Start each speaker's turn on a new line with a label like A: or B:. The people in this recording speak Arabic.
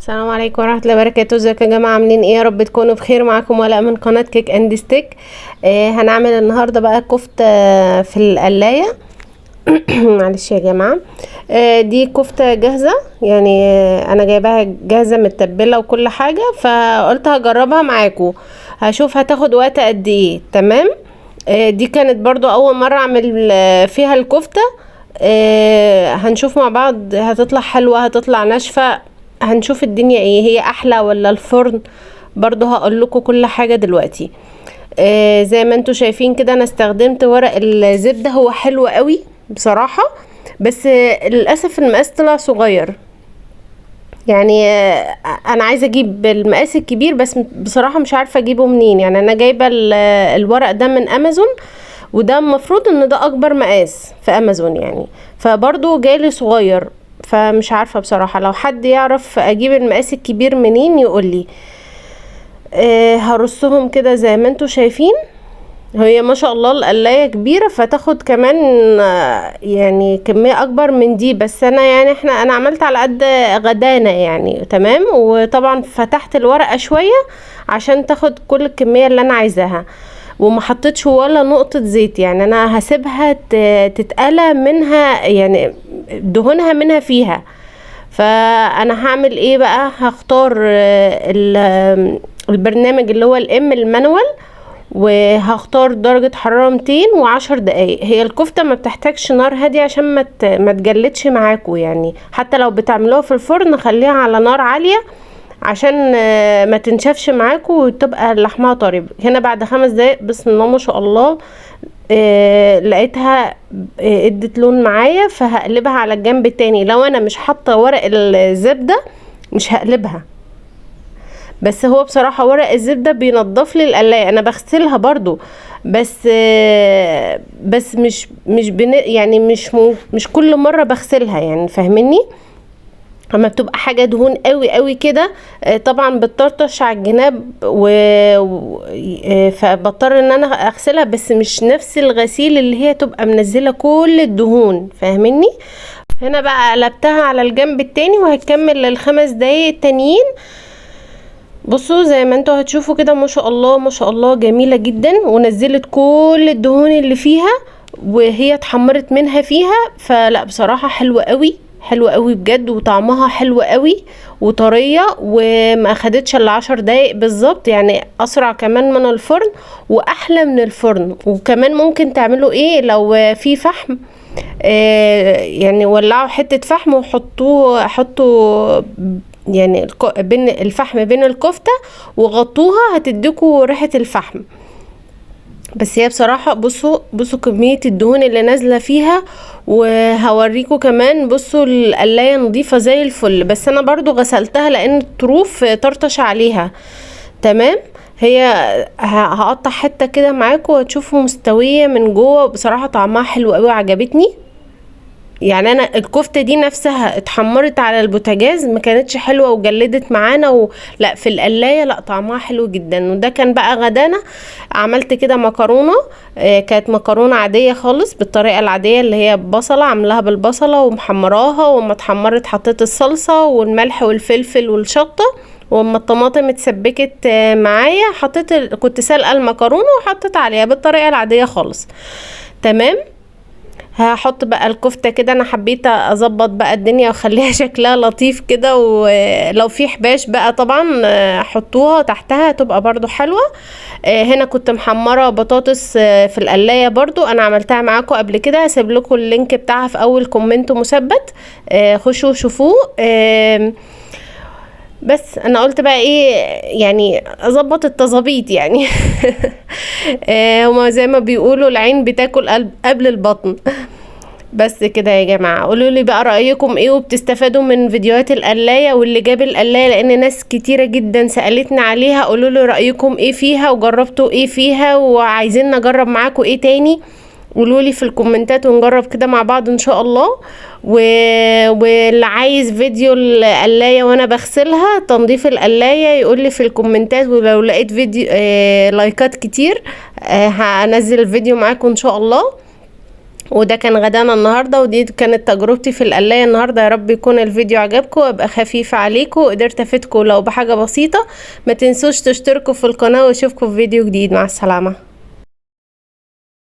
A: السلام عليكم ورحمة الله وبركاته. ازيكم يا جماعة؟ عاملين ايه؟ يا رب تكونوا بخير. معاكم ولاء من قناة كيك اند ستيك. هنعمل النهاردة بقى كفتة في القلاية. معلش يا جماعة. دي كفتة جاهزة يعني. انا جايباها جاهزة متبلة وكل حاجة، فقلت هجربها معاكم هشوف هتاخد وقت قد ايه. تمام. دي كانت برضو اول مرة اعمل فيها الكفتة. هنشوف مع بعض هتطلع حلوة هتطلع ناشفة، هنشوف الدنيا ايه، هي احلى ولا الفرن. برضو هقول لكم كل حاجة دلوقتي. زي ما انتوا شايفين كده انا استخدمت ورق الزبدة، هو حلو قوي بصراحة، بس للأسف المقاس طلع صغير يعني. انا عايزة اجيب المقاس الكبير، بس بصراحة مش عارفة اجيبه منين. يعني انا جايبة الورق ده من امازون، وده المفروض ان ده اكبر مقاس في امازون يعني، فبرضو جالي صغير. فمش عارفة بصراحة، لو حد يعرف اجيب المقاس الكبير منين يقولي. هرصهم كده زي ما انتوا شايفين. هي ما شاء الله القلاية كبيرة، فتاخد كمان يعني كمية اكبر من دي، بس انا يعني انا عملت على قد غدانة يعني. تمام. وطبعا فتحت الورقة شوية عشان تاخد كل الكمية اللي انا عايزاها، وما حطيتش ولا نقطة زيت. يعني انا هسيبها تتقلى منها، يعني دهونها منها فيها. فانا هعمل ايه بقى؟ هختار البرنامج اللي هو المانوال، وهختار درجة حرارة 210 دقايق. هي الكفتة ما بتحتاجش نار هادية عشان ما تجلدش معاكم يعني. حتى لو بتعملوها في الفرن خليها على نار عالية عشان ما تنشفش معاكم وتبقى لحمها طري. هنا بعد 5 دقايق بسم الله ما شاء الله لقيتها ادت لون معايا، فهقلبها على الجنب التاني. لو انا مش حاطه ورق الزبده مش هقلبها، بس هو بصراحه ورق الزبده بينضف لي القلايه. انا بغسلها برضو، بس يعني مش كل مره بغسلها يعني، فاهميني؟ اما بتبقى حاجه دهون قوي قوي كده طبعا بتطرطش على الجناب فبضطر ان انا اغسلها، بس مش نفس الغسيل اللي هي تبقى منزله كل الدهون، فاهميني؟ هنا بقى قلبتها على الجنب التاني وهكمل ال5 دقايق التانيين. بصوا زي ما انتوا هتشوفوا كده ما شاء الله ما شاء الله جميله جدا، ونزلت كل الدهون اللي فيها وهي اتحمرت منها فيها. فلا بصراحه حلوه قوي حلوة قوي بجد، وطعمها حلو قوي وطرية، وما اخدتش الا 10 دقايق بالظبط يعني، اسرع كمان من الفرن واحلى من الفرن. وكمان ممكن تعملوا ايه لو في فحم، يعني ولعوا حتة فحم حطوا يعني بين الفحم بين الكفتة وغطوها، هتديكوا ريحة الفحم. بس هي بصراحة بصوا كمية الدهون اللي نازلة فيها. وهوريكم كمان بصوا القلاية نظيفة زي الفل، بس انا برضو غسلتها لان الطروف طرطش عليها. تمام. هي هقطع حتة كده معاكم وتشوفوا مستوية من جوه. بصراحة طعمها حلو قوي عجبتني يعني. انا الكفتة دي نفسها اتحمرت على البوتاجاز ما كانتش حلوة وجلدت معانا لا في القلاية لا طعمها حلو جدا. وده كان بقى غدانا. عملت كده مكرونة، كانت مكرونة عادية خالص بالطريقة العادية اللي هي بصلة، عملها بالبصلة ومحمراها، وما اتحمرت حطيت الصلصة والملح والفلفل والشطة، واما الطماطم اتسبكت معايا كنت سلقة المكرونة وحطيت عليها بالطريقة العادية خالص. تمام. هحط بقى الكفتة كده. انا حبيت اظبط بقى الدنيا واخليها شكلها لطيف كده، ولو في حباش بقى طبعا حطوها تحتها تبقى برضو حلوة. هنا كنت محمرة بطاطس في القلاية برضو، انا عملتها معاكم قبل كده، هسيب لكم اللينك بتاعها في اول كومنت مثبت، خشوا شوفوه. بس انا قلت بقى ايه يعني اظبط التظابيط يعني. هما زي ما بيقولوا العين بتاكل قبل البطن. بس كده يا جماعة، قولوا لي بقى رأيكم ايه، وبتستفادوا من فيديوهات القلاية واللي جاب القلاية، لان ناس كتيرة جدا سألتني عليها. قولوا لي رأيكم ايه فيها وجربتوا ايه فيها وعايزين نجرب معاكم ايه تاني. قولوا لي في الكومنتات ونجرب كده مع بعض ان شاء الله. واللي عايز فيديو القلاية وانا بغسلها تنظيف القلاية يقول لي في الكومنتات، ولو لقيت فيديو لايكات كتير هنزل الفيديو معاكم ان شاء الله. وده كان غدانا النهارده، ودي كانت تجربتي في القلايه النهارده. يا رب يكون الفيديو عجبكم وابقى خفيفه عليكم وقدرت افيدكم لو بحاجه بسيطه. ما تنسوش تشتركوا في القناه واشوفكم في فيديو جديد. مع السلامه.